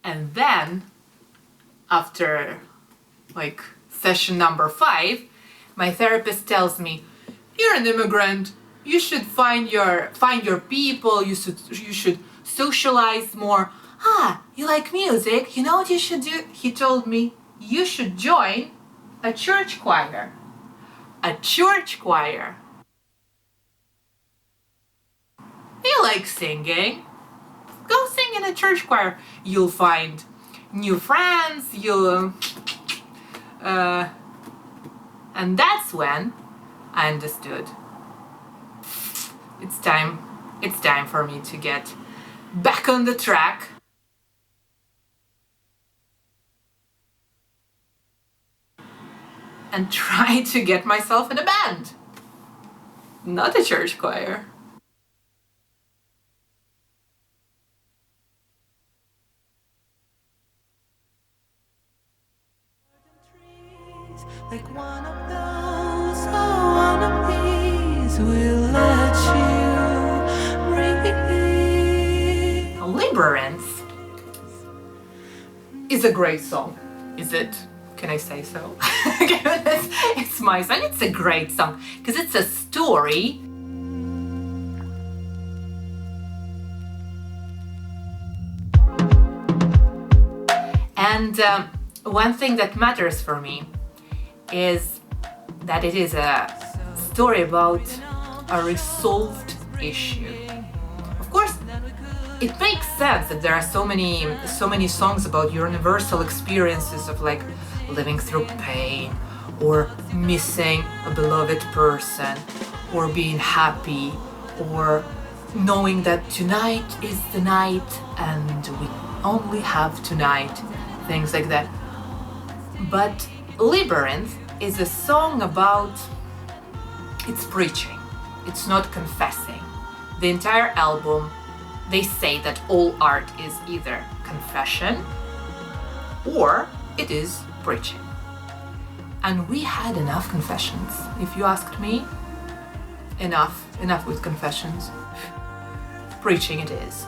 And then, after like session number 5, my therapist tells me, "You're an immigrant. You should find your people. You should socialize more. You like music? You know what you should do?" He told me, "You should join a church choir." A church choir. You like singing? Go sing in a church choir. You'll find new friends. And that's when I understood. It's time for me to get back on the track. And try to get myself in a band. Not a church choir. Like one of those, one of these will let you breathe. Librarynth is a great song. Is it? Can I say so? It's my song. It's a great song because it's a story. And one thing that matters for me is that it is a story about a resolved issue. Of course, it makes sense that there are so many songs about universal experiences of like living through pain or missing a beloved person or being happy or knowing that tonight is the night and we only have tonight, things like that. But Librarynth is a song about, it's preaching, it's not confessing. The entire album, they say that all art is either confession or it is preaching. And we had enough confessions. If you asked me, enough with confessions. Preaching it is.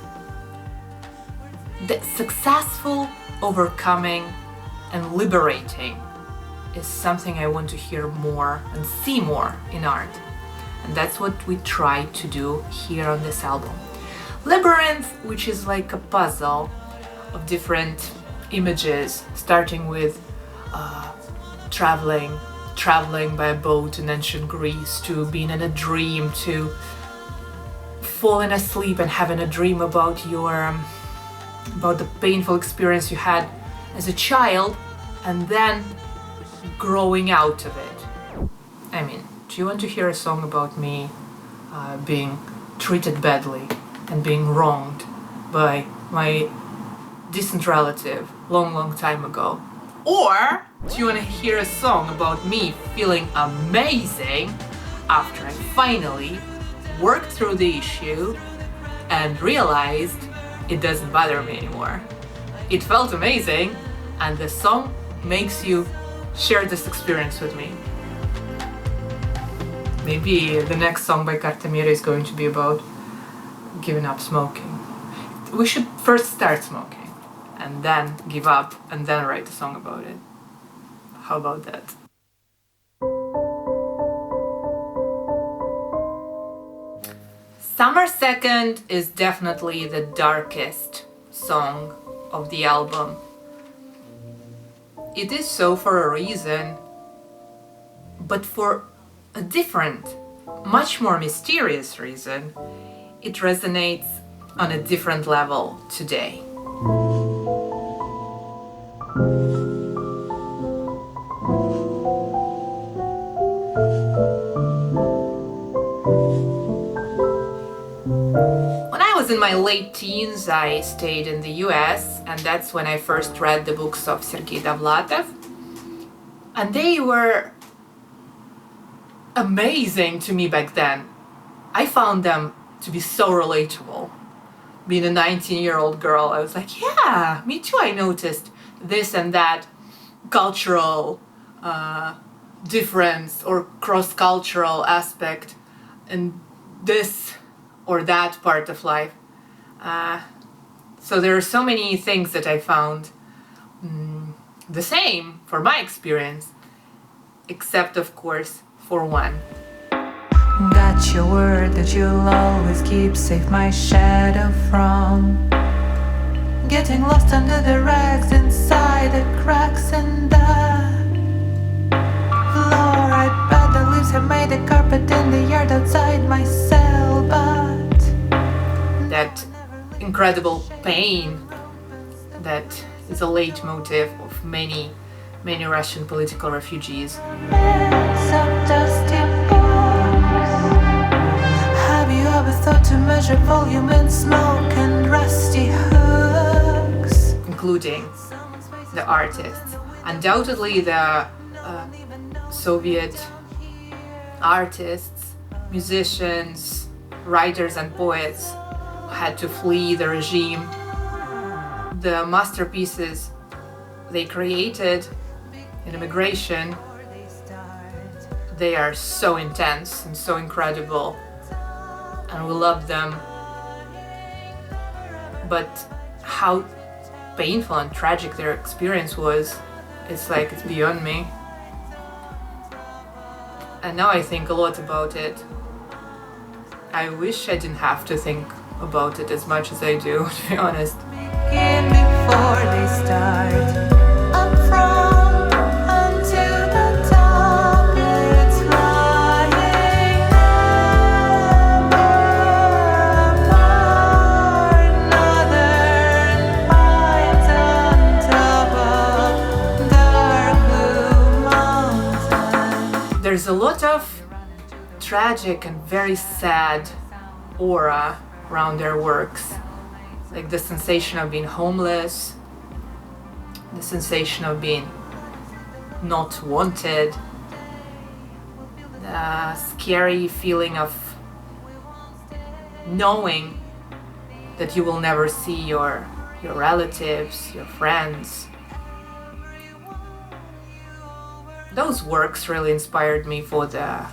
The successful overcoming and liberating is something I want to hear more and see more in art. And that's what we try to do here on this album. Librarynth, which is like a puzzle of different images, starting with traveling by a boat in ancient Greece, to being in a dream, to falling asleep and having a dream about about the painful experience you had as a child, and then growing out of it. I mean, do you want to hear a song about me being treated badly and being wronged by my distant relative long time ago? Or do you want to hear a song about me feeling amazing after I finally worked through the issue and realized it doesn't bother me anymore? It felt amazing, and the song makes you share this experience with me. Maybe the next song by Cartamira is going to be about giving up smoking. We should first start smoking and then give up and then write a song about it. How about that? Summer 2nd is definitely the darkest song of the album. It is so for a reason, but for a different, much more mysterious reason, it resonates on a different level today. When I was in my late teens, I stayed in the US, and that's when I first read the books of Sergei Dovlatov. And they were amazing to me back then. I found them to be so relatable. Being a 19-year-old girl, I was like, yeah, me too. I noticed this and that cultural difference or cross-cultural aspect in this or that part of life. So there are so many things that I found the same for my experience, except of course for one. Got your word that you'll always keep safe my shadow from getting lost under the rags, inside the cracks and the fluoride bed. The leaves have made a carpet in the yard outside my cell, but that incredible pain that is a leitmotif of many Russian political refugees. some dusty books. Have you ever thought to measure volume in smoke and rusty hooks? Including the artists. Undoubtedly the Soviet artists, musicians, writers and poets had to flee the regime. The masterpieces they created in immigration, they are so intense and so incredible, and we love them. But how painful and tragic their experience was, it's beyond me. And now I think a lot about it. I wish I didn't have to think about it as much as I do, to be honest. Begin before they start. Up from unto the top, it's flying apart. Northern pines on top of dark blue mountain. There's a lot of tragic and very sad aura around their works, like the sensation of being homeless, the sensation of being not wanted, the scary feeling of knowing that you will never see your relatives, your friends. Those works really inspired me for their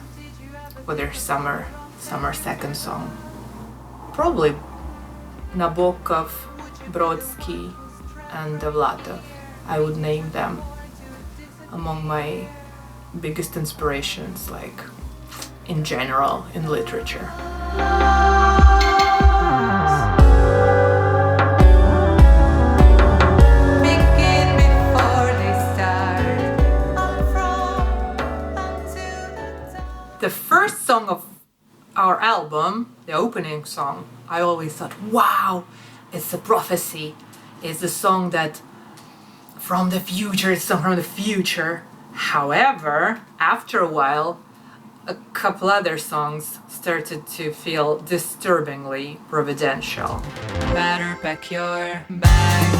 summer second song. Probably Nabokov, Brodsky, and Dovlatov. I would name them among my biggest inspirations, in general, in literature. Begin before they start. Up from unto the top. The first song of our album, the opening song, I always thought, wow, it's a prophecy. It's a song that from the future, it's a song from the future. However, after a while, a couple other songs started to feel disturbingly providential. Better pack your bag.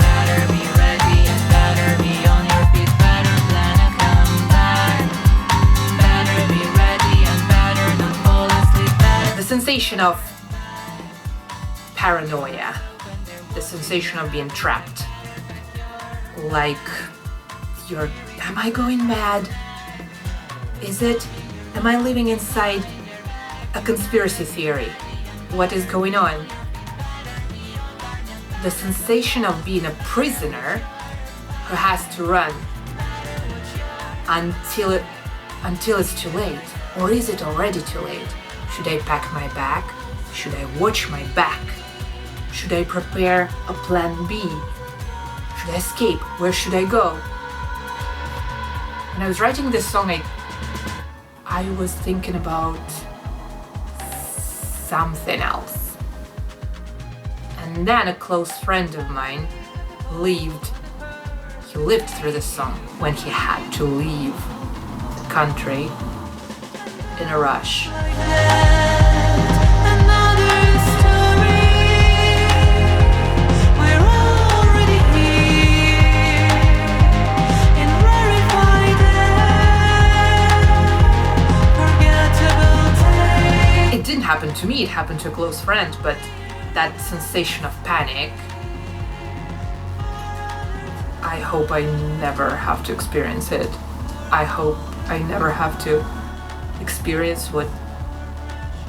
Better be ready and better be on your feet. Better plan a comeback. Better be ready and better don't fall asleep. The sensation of paranoia, the sensation of being trapped. Am I going mad? Am I living inside a conspiracy theory? What is going on? The sensation of being a prisoner who has to run until it's too late. Or is it already too late? Should I pack my bag? Should I watch my back? Should I prepare a plan B? Should I escape? Where should I go? When I was writing this song, I was thinking about something else. And then a close friend of mine lived through the song when he had to leave the country in a rush. Another story. We're already here in rarefied air. Forgettable days. It didn't happen to me, it happened to a close friend, but that sensation of panic, I hope I never have to experience it. I hope I never have to experience what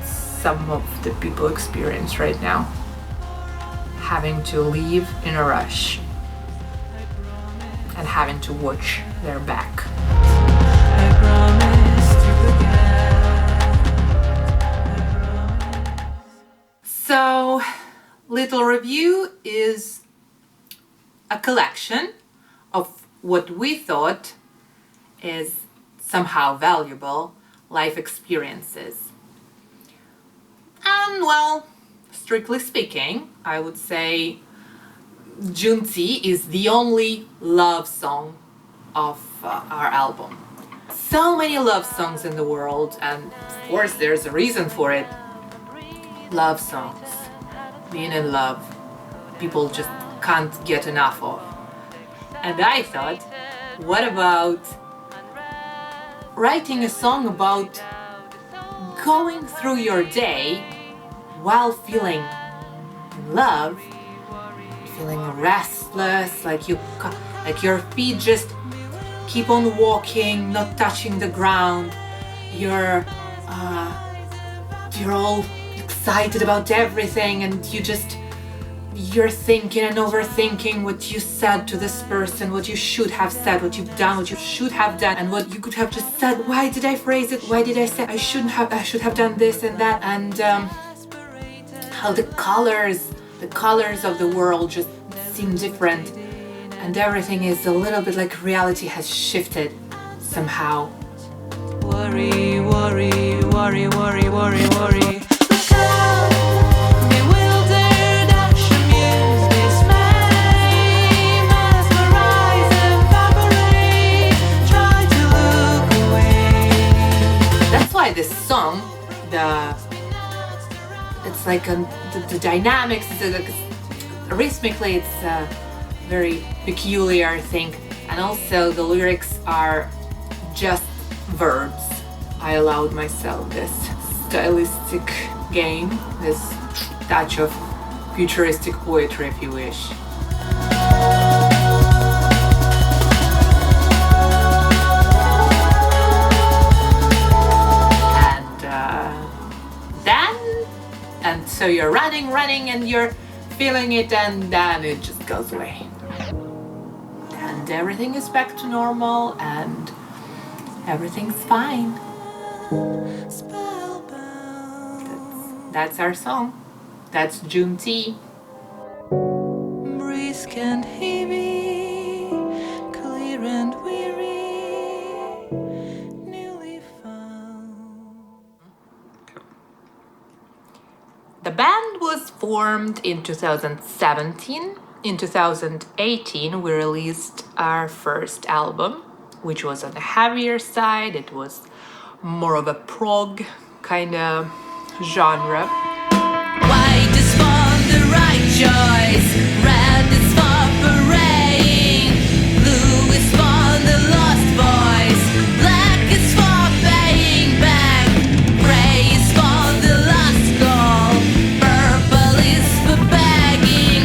some of the people experience right now. having to leave in a rush and having to watch their back. I promise to forget. So, Little Review is a collection of what we thought is somehow valuable life experiences. And well, strictly speaking, I would say Junti is the only love song of our album. So many love songs in the world, and of course there's a reason for it. Love songs, being in love, people just can't get enough of. And I thought, what about writing a song about going through your day while feeling in love, feeling restless, like your feet just keep on walking, not touching the ground. You're all excited about everything, and you're thinking and overthinking what you said to this person, what you should have said, what you've done, what you should have done, and what you could have just said. Why did I phrase it? Why did I say I should have done this and that? And how the colors of the world just seem different, and everything is a little bit like reality has shifted somehow. Worry, worry, worry, worry, worry, worry. Look out, bewildered, amuse, dismay, mesmerize, evaporate, try to look away. That's why this song, it's like the dynamics, rhythmically it's very peculiar, I think, and also the lyrics are just verbs. I allowed myself this stylistic game, this touch of futuristic poetry, if you wish. And so you're running, and you're feeling it, and then it just goes away. And everything is back to normal, and everything's fine. That's our song. That's Junti. Breeze can't hear me, clear and weary, newly found. The band was formed in 2017. In 2018, we released our first album, which was on the heavier side. It was more of a prog kind of genre. White is for the right choice, red is for parade, blue is for the lost voice, black is for paying back, gray is for the last call, purple is for begging,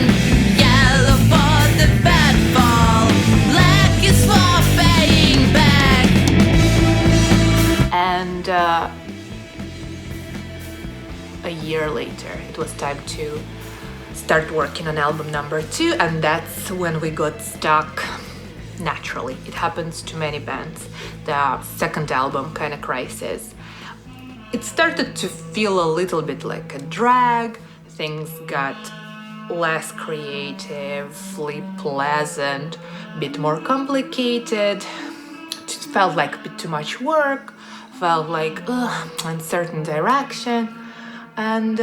yellow for the bad fall, black is for paying back. And a year later, it was time to start working on album number 2, and that's when we got stuck. Naturally, it happens to many bands. The second album, kind of crisis, it started to feel a little bit like a drag. Things got less creatively pleasant, a bit more complicated. It felt like a bit too much work, felt like uncertain direction. And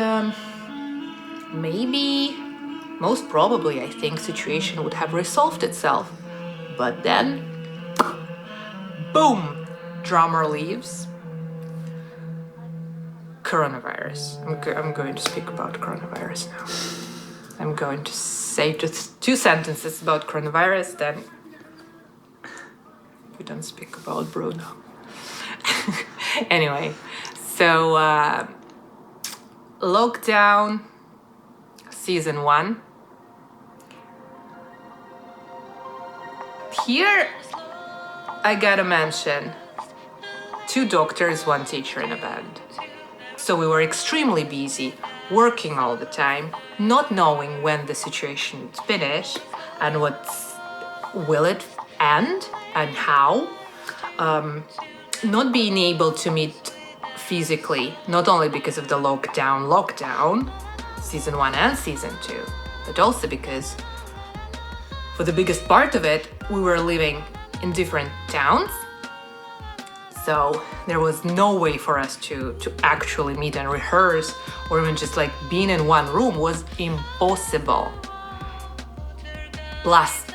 maybe, most probably, I think situation would have resolved itself. But then, boom, drummer leaves. Coronavirus. I'm going to speak about coronavirus now. I'm going to say just 2 sentences about coronavirus, then we don't speak about Bruno. Anyway, so lockdown, season 1. Here, I gotta mention 2 doctors, 1 teacher in a band. So we were extremely busy working all the time, not knowing when the situation is finished and will it end and how, not being able to meet physically, not only because of the lockdown, season 1 and season 2, but also because for the biggest part of it, we were living in different towns. So there was no way for us to actually meet and rehearse, or even just like being in one room was impossible. Plus,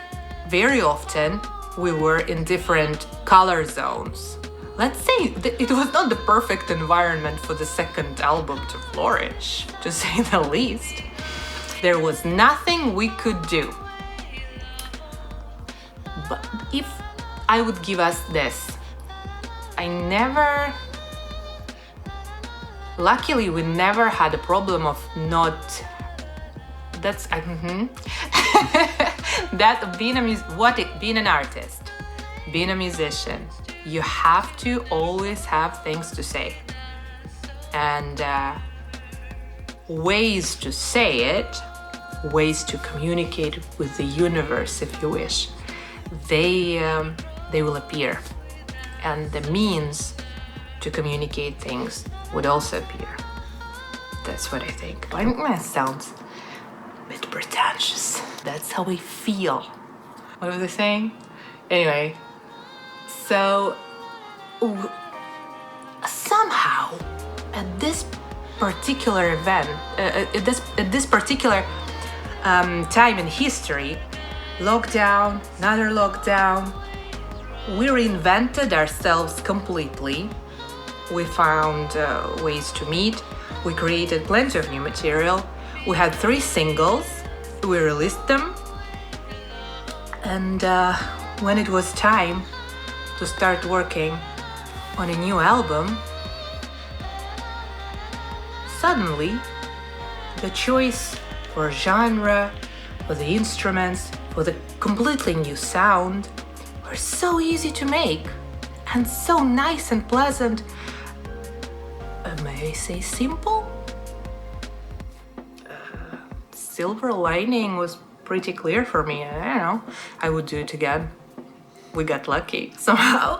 very often we were in different color zones. Let's say it was not the perfect environment for the second album to flourish, to say the least. There was nothing we could do. But if I would give us this, luckily we never had a problem of being an artist, being a musician, you have to always have things to say. And ways to say it, ways to communicate with the universe, if you wish, they will appear. And the means to communicate things would also appear. That's what I think. I think that sounds a bit pretentious. That's how we feel. What was I saying? Anyway, so somehow at this particular event, at this particular time in history, lockdown, another lockdown, we reinvented ourselves completely. We found ways to meet. We created plenty of new material. We had 3 singles. We released them. And when it was time to start working on a new album, suddenly the choice for genre, for the instruments, for the completely new sound were so easy to make and so nice and pleasant. May I say simple? Silver lining was pretty clear for me. I don't know. I would do it again. We got lucky somehow.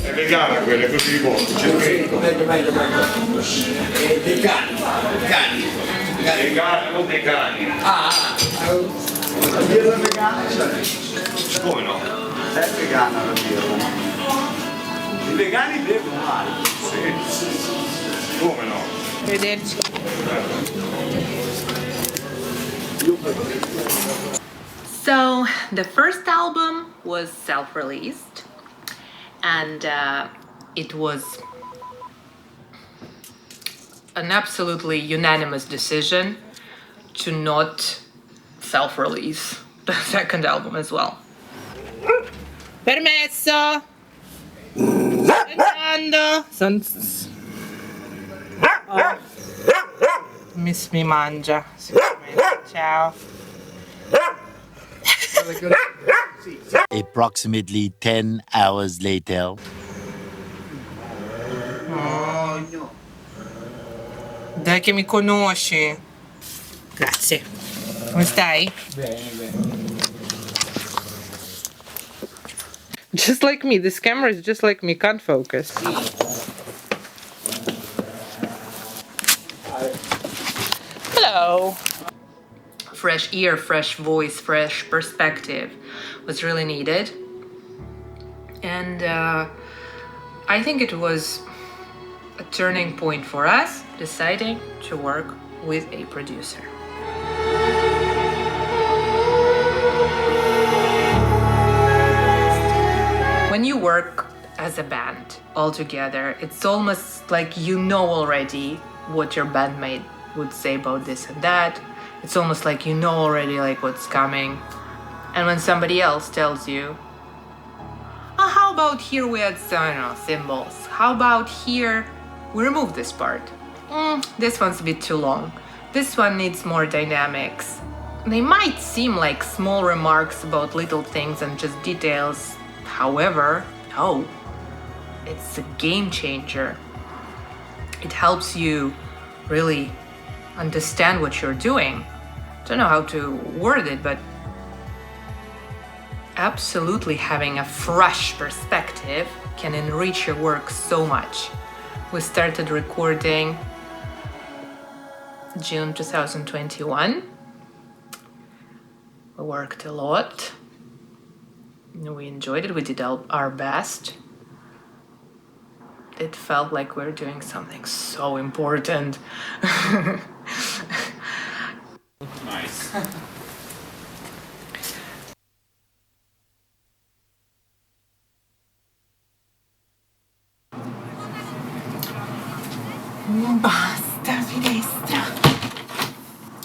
È vegana quella, così buona. Meglio. Vegani. Vegana, non vegani. La birra vegana c'è. Come no? È vegana la birra. I vegani bevono male. Sì. Come no? Arrivederci. So the first album was self-released, and it was an absolutely unanimous decision to not self-release the second album as well. Permesso! Entrando! Oh. Miss mi mangia. Ciao. Approximately 10 hours later. Oh. Dai che mi conosci. Grazie. Come stai? Bene. Just like me, this camera is just like me, can't focus. Hello. Fresh ear, fresh voice, fresh perspective was really needed. And I think it was a turning point for us, deciding to work with a producer. When you work as a band all together, it's almost like you know already what your bandmate would say about this and that. It's almost like you know already like what's coming. And when somebody else tells you, oh, how about here we add some cymbals? How about here we remove this part? This one's a bit too long. This one needs more dynamics. They might seem like small remarks about little things and just details. However, no, it's a game changer. It helps you really understand what you're doing. Don't know how to word it, but absolutely having a fresh perspective can enrich your work so much. We started recording June 2021. We worked a lot. We enjoyed it. We did our best. It felt like we were doing something so important. Nice. Basta finestra.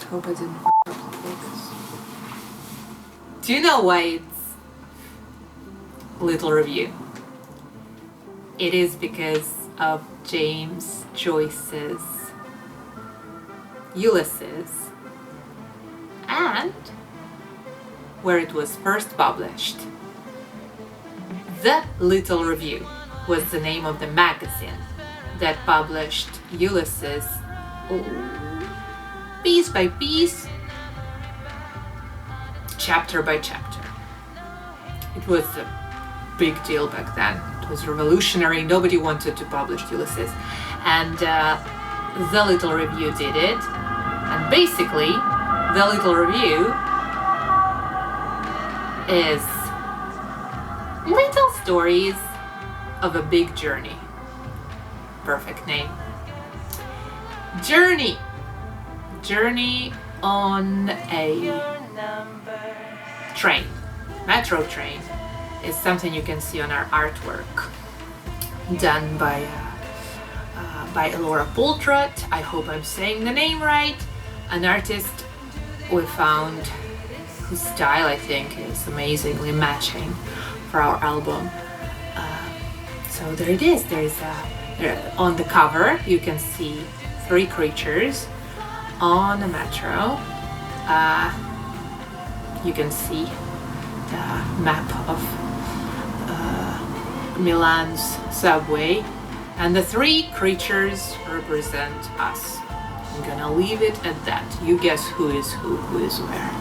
Hope I didn't focus. Do you know why it's little review? It is because of James Joyce's Ulysses and where it was first published. The Little Review was the name of the magazine that published Ulysses piece by piece, chapter by chapter. It was a big deal back then. It was revolutionary. Nobody wanted to publish Ulysses. And The Little Review did it. And basically, The Little Review is little stories of a big journey. Perfect name. Journey. Journey on a train. Metro train is something you can see on our artwork done by Elora Poltrot. I hope I'm saying the name right. An artist we found whose style I think is amazingly matching for our album. So there it is. On the cover you can see 3 creatures on a metro. You can see the map of Milan's subway, and the 3 creatures represent us. I'm gonna leave it at that. You guess who is where.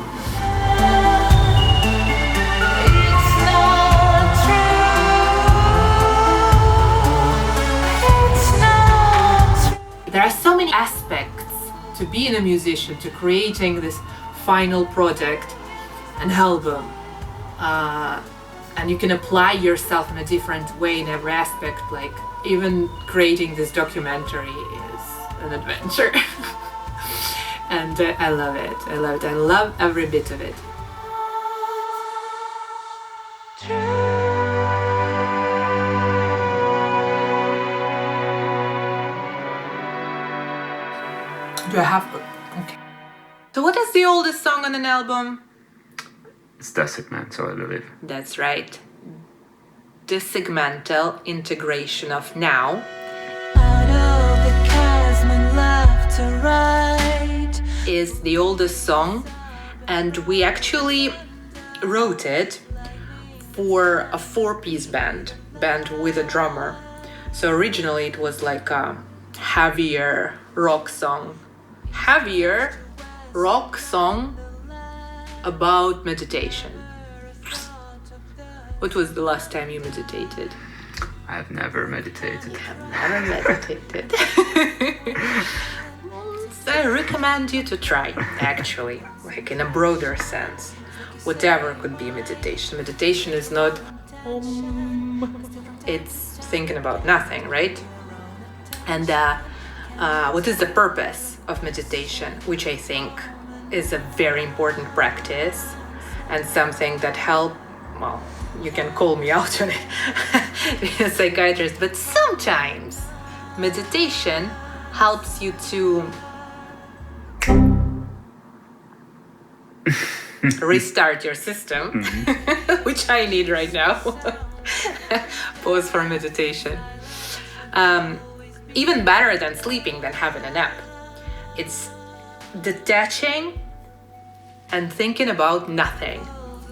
There are so many aspects to being a musician, to creating this final project, an album. And you can apply yourself in a different way in every aspect, like even creating this documentary is an adventure. And I love it. I love every bit of it. Do I have... Okay. So what is the oldest song on an album? It's desegmental, I believe. That's right. Desegmental integration of now. Out of the chasm and left to right. Is the oldest song, and we actually wrote it for a 4-piece band with a drummer. So originally it was like a heavier rock song about meditation. What was the last time you meditated? I have never meditated. You have never meditated. So I recommend you to try, actually, like in a broader sense. Whatever could be meditation. Meditation is not... it's thinking about nothing, right? And what is the purpose of meditation, which I think is a very important practice and something that well, you can call me out on it, being a psychiatrist, but sometimes meditation helps you to restart your system, which I need right now. Pause for meditation. Even better than sleeping, than having a nap. It's detaching and thinking about nothing.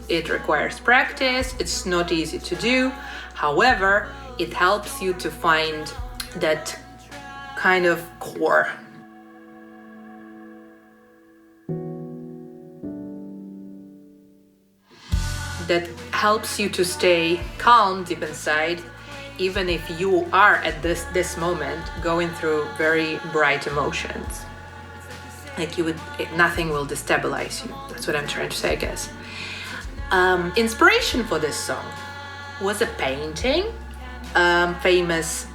It requires practice, it's not easy to do. However, it helps you to find that kind of core. That helps you to stay calm deep inside, even if you are at this moment going through very bright emotions. Like nothing will destabilize you. That's what I'm trying to say, I guess. Inspiration for this song was a painting, famous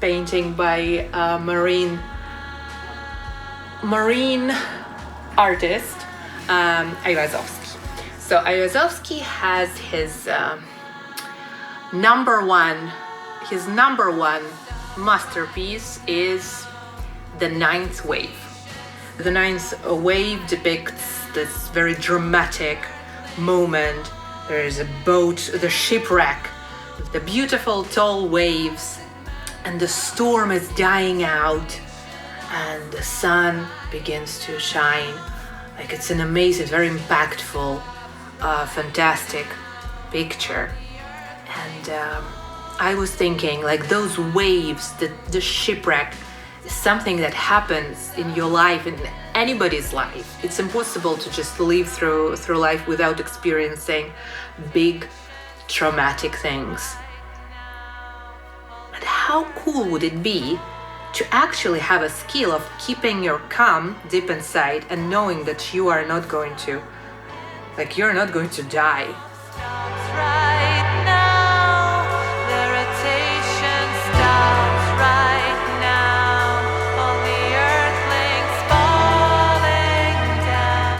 painting by a marine artist, Ayvazovsky. So Ayvazovsky has his number one masterpiece is the ninth wave. The ninth wave depicts this very dramatic moment. There is a boat, the shipwreck, the beautiful tall waves, and the storm is dying out, and the sun begins to shine. Like, it's an amazing, very impactful, fantastic picture. And I was thinking, like, those waves, the shipwreck, is something that happens in your life, in anybody's life. It's impossible to just live through life without experiencing big traumatic things. But how cool would it be to actually have a skill of keeping your calm deep inside and knowing that you are not going to, like, you're not going to die.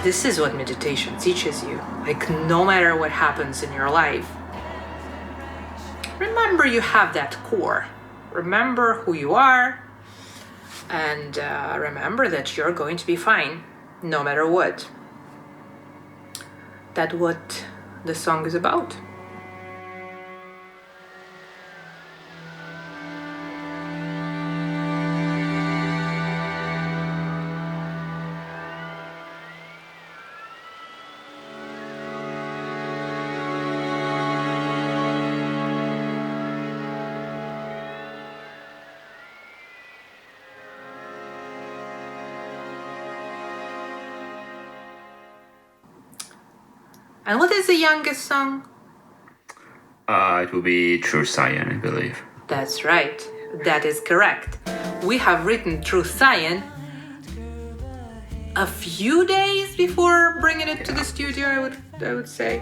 This is what meditation teaches you. Like, no matter what happens in your life, remember you have that core. Remember who you are, and remember that you're going to be fine, no matter what. That's what the song is about. And what is the youngest song? It will be True Cyan, I believe. That's right. That is correct. We have written True Cyan a few days before bringing it to the studio, I would say.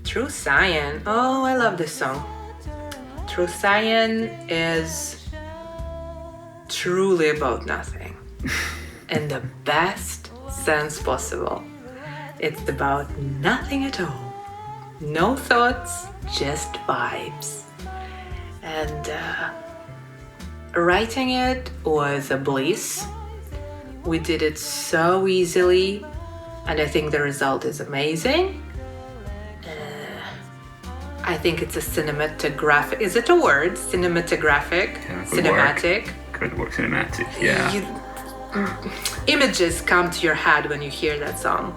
True Cyan. Oh, I love this song. True Cyan is truly about nothing. In the best sense possible. It's about nothing at all. No thoughts, just vibes. And writing it was a bliss. We did it so easily, and I think the result is amazing. I think it's a cinematographic. Is it a word? Cinematographic? Yeah, cinematic? Good work, cinematic, yeah. Images come to your head when you hear that song.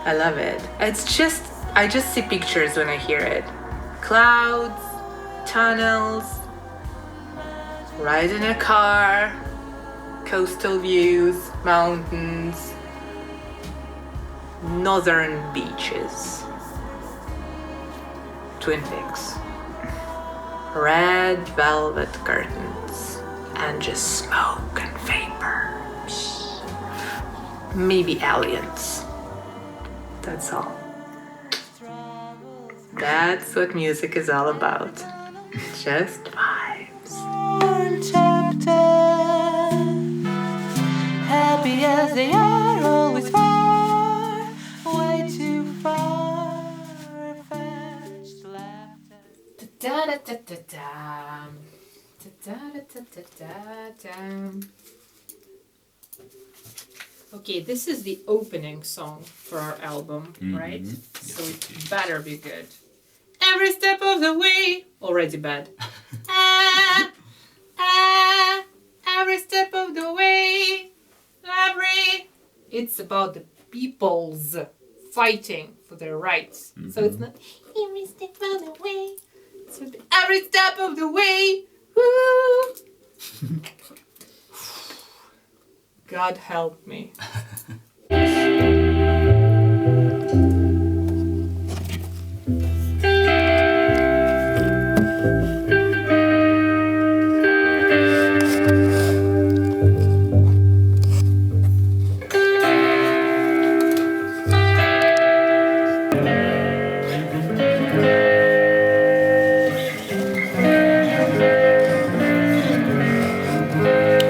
I love it. I just see pictures when I hear it. Clouds, tunnels, ride in a car, coastal views, mountains, northern beaches, Twin Peaks, red velvet curtains, and just smoke and vapor. Maybe aliens. That's all. That's what music is all about. Just vibes. Chapter, happy as they are, always far, way too far, fetched laughter. Da da da da da. Da da da da da da. Okay, this is the opening song for our album, right? So it better be good. Every step of the way, already bad. Every step of the way, It's about the people's fighting for their rights. So it's not every step of the way. It's every step of the way. Woo! God help me.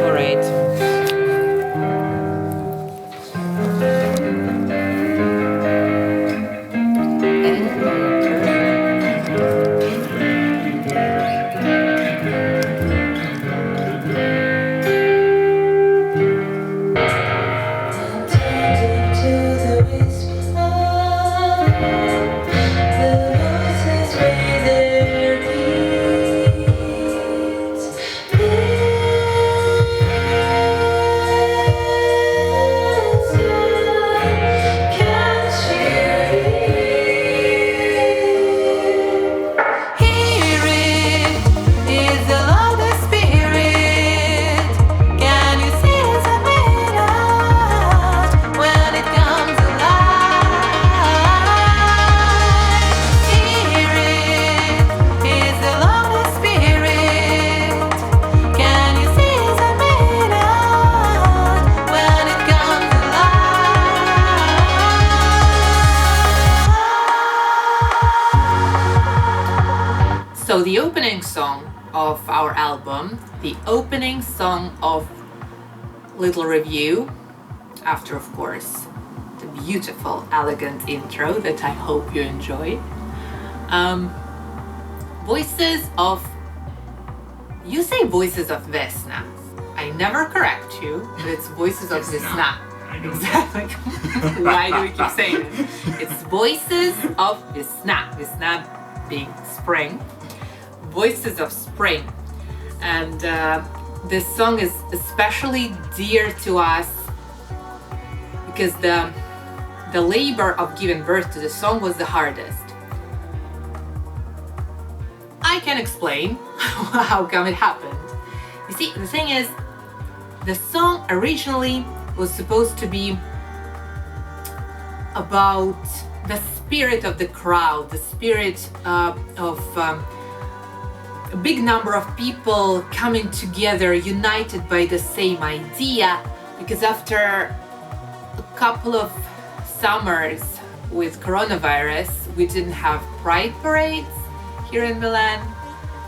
All right. So the opening song of our album, the opening song of Little Review, after of course the beautiful, elegant intro that I hope you enjoy. Voices of, you say voices of Vesna. I never correct you, but it's voices of Vesna. Exactly. Why do we keep saying it? It's voices of Vesna. Vesna being spring. Voices of spring. And this song is especially dear to us because the labor of giving birth to the song was the hardest. I can explain how come it happened. You see, the thing is, the song originally was supposed to be about the spirit of the crowd, the spirit of a big number of people coming together, united by the same idea, because after a couple of summers with coronavirus, we didn't have pride parades here in Milan,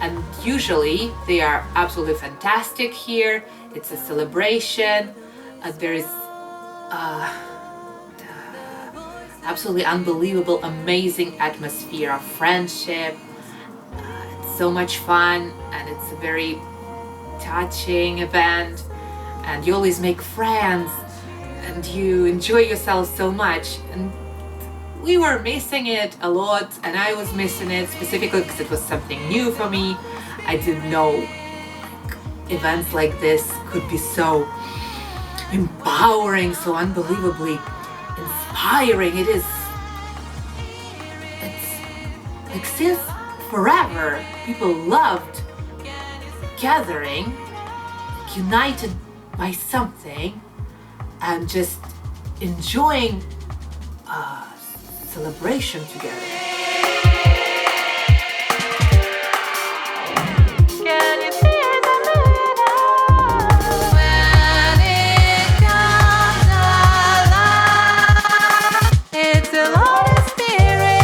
and usually they are absolutely fantastic here. It's a celebration. There is absolutely unbelievable, amazing atmosphere of friendship. It's so much fun, and it's a very touching event, and you always make friends, and you enjoy yourself so much. And we were missing it a lot, and I was missing it specifically because it was something new for me. I didn't know events like this could be so empowering, so unbelievably inspiring. It's like since forever people loved gathering, united by something, and just enjoying celebration together. Can you see the when it comes alive? It's a Holy Spirit.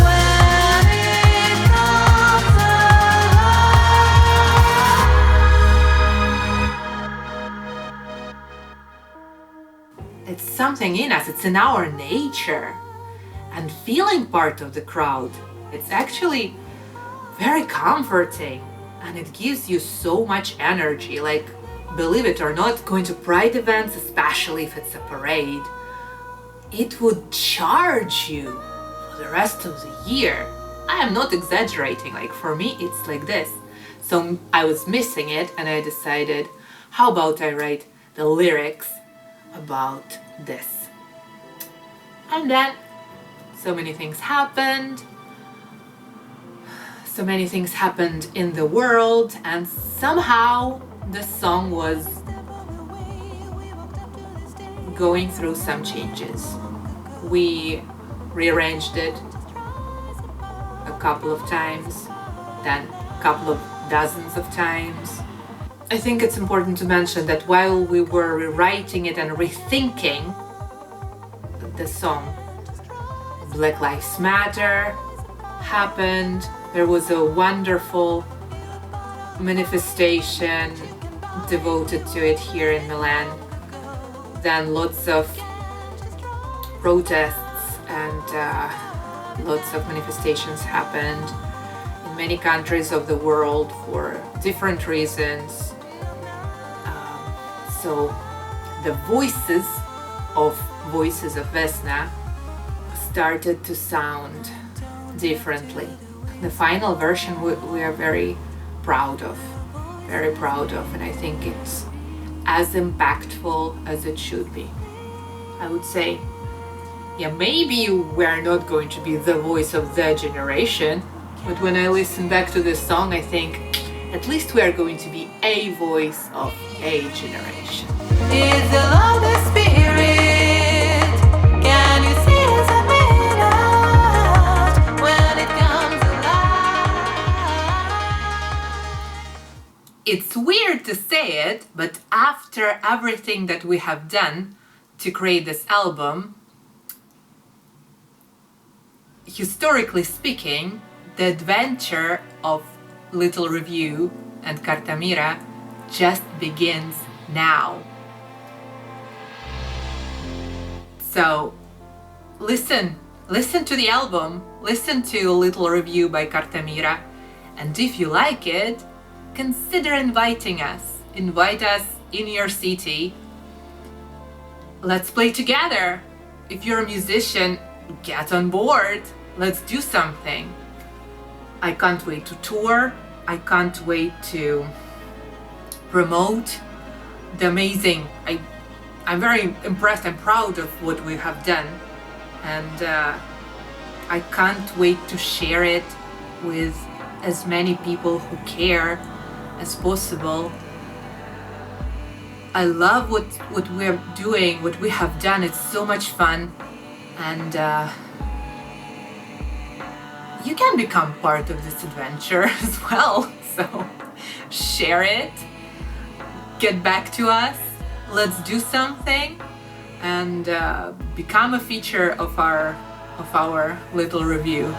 When it comes alive. It's something in us, it's in our nature. And feeling part of the crowd, it's actually very comforting, and it gives you so much energy. Like, believe it or not, going to pride events, especially if it's a parade, it would charge you for the rest of the year. I am not exaggerating, like for me it's like this. So I was missing it, and I decided, How about I write the lyrics about this? And then so many things happened. So many things happened in the world, and somehow the song was going through some changes. We rearranged it a couple of times, then a couple of dozens of times. I think it's important to mention that while we were rewriting it and rethinking the song, Black Lives Matter happened. There was a wonderful manifestation devoted to it here in Milan. Then lots of protests and lots of manifestations happened in many countries of the world for different reasons. So the voices of Vesna started to sound differently. The final version we are very proud of, and I think it's as impactful as it should be. I would say, yeah, maybe we're not going to be the voice of the generation, but when I listen back to this song, I think at least we are going to be a voice of a generation. It's the love, the spirit. Can you see us a minute when it comes alive? It's weird to say it, but after everything that we have done to create this album, historically speaking, the adventure of Little Review and Cartamira just begins now. So listen to the album, listen to Little Review by Cartamira, and if you like it, consider inviting us. Invite us in your city. Let's play together. If you're a musician, get on board. Let's do something. I can't wait to tour. I can't wait to promote the amazing. I'm very impressed and proud of what we have done, and I can't wait to share it with as many people who care as possible. I love what we're doing, what we have done. It's so much fun, and you can become part of this adventure as well. So share it, get back to us, let's do something, and become a feature of our Little Review.